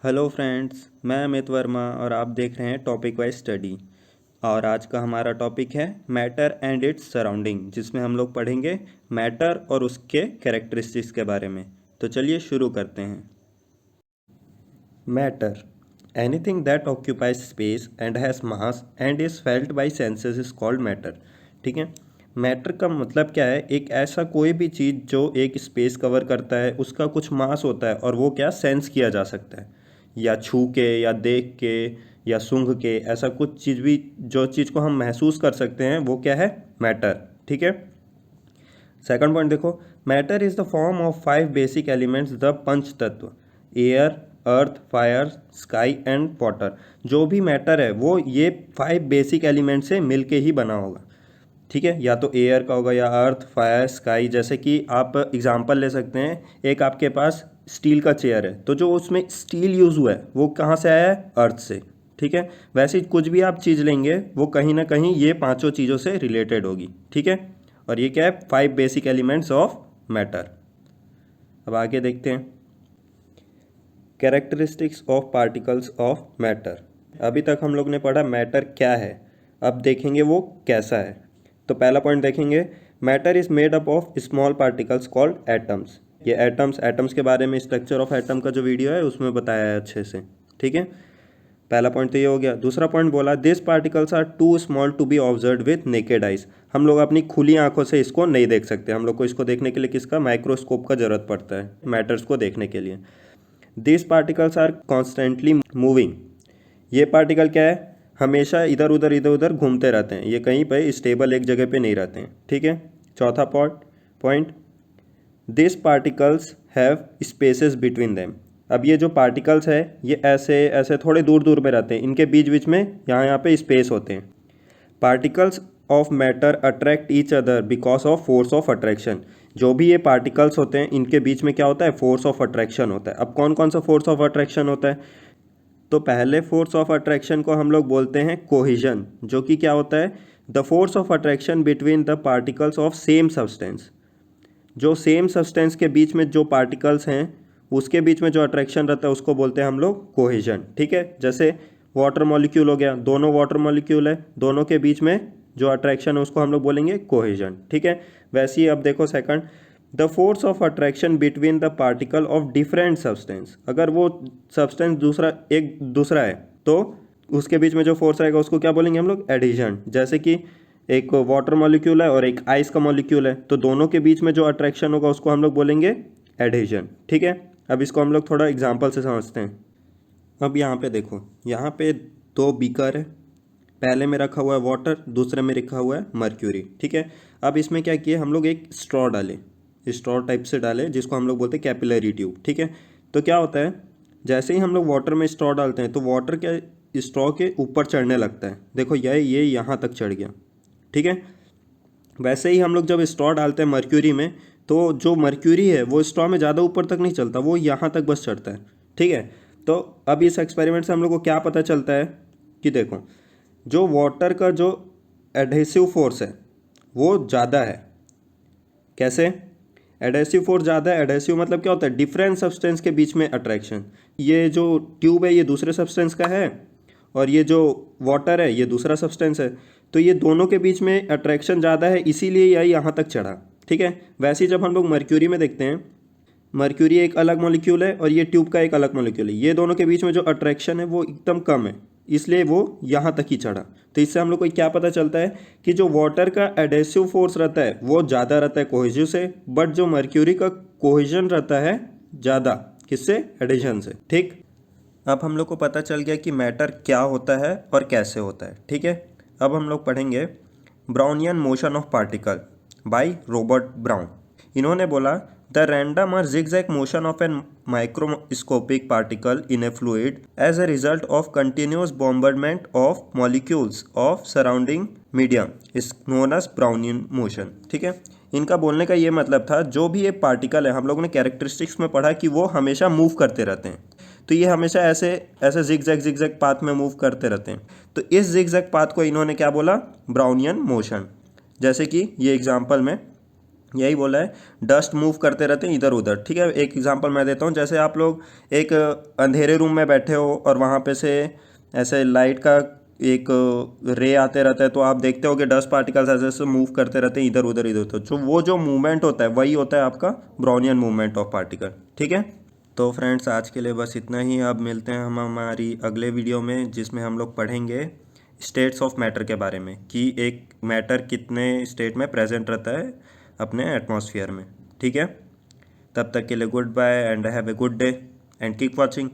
Hello friends, मैं अमित वर्मा और आप देख रहे हैं टॉपिक वाइज स्टडी। और आज का हमारा टॉपिक है मैटर एंड इट्स सराउंडिंग, जिसमें हम लोग पढ़ेंगे मैटर और उसके कैरेक्टरिस्टिक्स के बारे में। तो चलिए शुरू करते हैं। Matter, anything that occupies space and has mass and is felt by senses is called matter. ठीक है, मैटर का मतलब क्या है? एक ऐसा कोई भी चीज़ जो एक स्पेस कवर करता है, उसका कुछ मास होता है और वो क्या सेंस किया जा सकता है, या छू के या देख के या सूंघ के, ऐसा कुछ चीज़ भी जो चीज़ को हम महसूस कर सकते हैं वो क्या है? मैटर। ठीक है, सेकंड पॉइंट देखो, matter is the form of 5 basic elements, the panch tattva, air, earth, fire, sky and water. जो भी मैटर है वो ये 5 बेसिक एलिमेंट से मिलके ही बना होगा। ठीक है, या तो एयर का होगा या अर्थ, फायर, स्काई। जैसे कि आप एग्जांपल ले सकते हैं, एक आपके पास स्टील का चेयर है, तो जो उसमें स्टील यूज़ हुआ है वो कहाँ से आया है? अर्थ से। ठीक है, वैसे ही कुछ भी आप चीज़ लेंगे वो कहीं ना कहीं ये पांचों चीज़ों से रिलेटेड होगी। ठीक है, और ये क्या है? 5 बेसिक एलिमेंट्स ऑफ मैटर। अब आगे देखते हैं characteristics of particles of matter. अभी तक हम लोग ने पढ़ा मैटर क्या है, अब देखेंगे वो कैसा है। तो पहला पॉइंट देखेंगे, matter is made up of small particles called atoms. ये एटम्स के बारे में स्ट्रक्चर ऑफ एटम का जो वीडियो है उसमें बताया है अच्छे से। ठीक है, पहला पॉइंट तो ये हो गया। दूसरा पॉइंट बोला, this particles are too small to be observe with naked eyes. हम लोग अपनी खुली आंखों से इसको नहीं देख सकते, हम लोग को इसको देखने के लिए किसका? माइक्रोस्कोप का जरूरत पड़ता है मैटर्स को देखने के लिए। This particles are constantly moving. ये पार्टिकल क्या है? हमेशा इधर उधर घूमते रहते हैं, ये कहीं पे स्टेबल एक जगह पे नहीं रहते हैं। ठीक है, चौथा point, this particles have spaces between them. अब ये जो पार्टिकल्स है ये ऐसे ऐसे थोड़े दूर दूर में रहते हैं, इनके बीच बीच में यहाँ पे स्पेस होते हैं। Particles of matter attract each other because of force of attraction. जो भी ये पार्टिकल्स होते हैं इनके बीच में क्या होता है? फोर्स ऑफ अट्रैक्शन होता है। अब कौन कौन सा फोर्स ऑफ अट्रैक्शन होता है? तो पहले फोर्स ऑफ अट्रैक्शन को हम लोग बोलते हैं कोहिजन, जो कि क्या होता है? The force of attraction between the particles of same substance. जो सेम सब्सटेंस के बीच में जो पार्टिकल्स हैं उसके बीच में जो अट्रैक्शन रहता है उसको बोलते हैं हम लोग कोहेजन। ठीक है, जैसे वाटर मॉलिक्यूल हो गया, दोनों वाटर मॉलिक्यूल है, दोनों के बीच में जो अट्रैक्शन है उसको हम लोग बोलेंगे कोहेजन। ठीक है, वैसे ही अब देखो second, the force of attraction between the particle of different substance. अगर वो सब्सटेंस दूसरा है तो उसके बीच में जो फोर्स आएगा उसको क्या बोलेंगे हम लोग? एडिशन। जैसे कि एक वाटर मॉलिक्यूल है और एक आइस का मॉलिक्यूल है, तो दोनों के बीच में जो अट्रैक्शन होगा उसको हम लोग बोलेंगे एडिशन। ठीक है, अब इसको हम लोग थोड़ा एग्जांपल से समझते हैं। अब यहाँ पे देखो, यहाँ पे 2 बीकर है, पहले में रखा हुआ है वाटर, दूसरे में रखा हुआ है मर्क्यूरी। ठीक है, अब इसमें क्या किए हम लोग? एक स्ट्रॉ डाले, स्ट्रॉ टाइप से डाले, जिसको हम लोग बोलते हैं कैपिलरी ट्यूब। ठीक है, तो क्या होता है, जैसे ही हम लोग वाटर में स्ट्रॉ डालते हैं तो वाटर क्या स्ट्रॉ के ऊपर चढ़ने लगता है। देखो ये यहाँ तक चढ़ गया। ठीक है, वैसे ही हम लोग जब स्ट्रॉ डालते हैं मर्क्यूरी में, तो जो मर्क्यूरी है वो स्ट्रॉ में ज़्यादा ऊपर तक नहीं चलता, वो यहाँ तक बस चढ़ता है। ठीक है, तो अब इस एक्सपेरिमेंट से हम लोग को क्या पता चलता है कि देखो, जो वाटर का जो एडहेसिव फोर्स है वो ज़्यादा है। कैसे? एडहेसिव फोर्स ज़्यादा है। एडहेसिव मतलब क्या होता है? डिफरेंट सब्सटेंस के बीच में अट्रैक्शन। ये जो ट्यूब है ये दूसरे सब्सटेंस का है और ये जो वाटर है ये दूसरा सब्सटेंस है, तो ये दोनों के बीच में अट्रैक्शन ज़्यादा है, इसीलिए यह यहाँ तक चढ़ा। ठीक है, वैसे ही जब हम लोग मर्क्यूरी में देखते हैं, मर्क्यूरी एक अलग मॉलिक्यूल है और ये ट्यूब का एक अलग मॉलिक्यूल है, ये दोनों के बीच में जो अट्रैक्शन है वो एकदम कम है, इसलिए वो यहाँ तक ही चढ़ा। तो इससे हम लोग को क्या पता चलता है कि जो वाटर का एडेसिव फोर्स रहता है वो ज़्यादा रहता है कोहेसिव से, बट जो मर्क्यूरी का कोहेजन रहता है ज़्यादा, किससे? एडिशन से। ठीक, अब हम लोग को पता चल गया कि मैटर क्या होता है और कैसे होता है। ठीक है, अब हम लोग पढ़ेंगे Brownian motion of particle by Robert Brown. इन्होंने बोला, द रैंडम और zigzag motion of an microscopic particle in a fluid as a result of continuous bombardment of molecules of surrounding medium is known as Brownian motion. ठीक है, इनका बोलने का ये मतलब था, जो भी ये पार्टिकल है, हम लोगों ने कैरेक्टरिस्टिक्स में पढ़ा कि वो हमेशा मूव करते रहते हैं, तो ये हमेशा ऐसे ऐसे जिगजैग पाथ में मूव करते रहते हैं। तो इस जिगजैग पाथ को इन्होंने क्या बोला? Brownian motion. जैसे कि ये एग्जांपल में यही बोला है, डस्ट मूव करते रहते हैं इधर उधर। ठीक है, एक एग्जांपल मैं देता हूँ। जैसे आप लोग एक अंधेरे रूम में बैठे हो और वहाँ पे से ऐसे लाइट का एक रे आते रहता है, तो आप देखते हो कि डस्ट पार्टिकल्स ऐसे ऐसे मूव करते रहते हैं इधर उधर इधर उधर। जो वो जो मूवमेंट होता है वही होता है आपका ब्राउनियन मूवमेंट ऑफ पार्टिकल। ठीक है, तो फ्रेंड्स आज के लिए बस इतना ही। अब मिलते हैं हम हमारी अगले वीडियो में, जिसमें हम लोग पढ़ेंगे स्टेट्स ऑफ मैटर के बारे में, कि एक मैटर कितने स्टेट में प्रेजेंट रहता है अपने एटमॉस्फेयर में। ठीक है, तब तक के लिए good bye and have a good day and keep watching.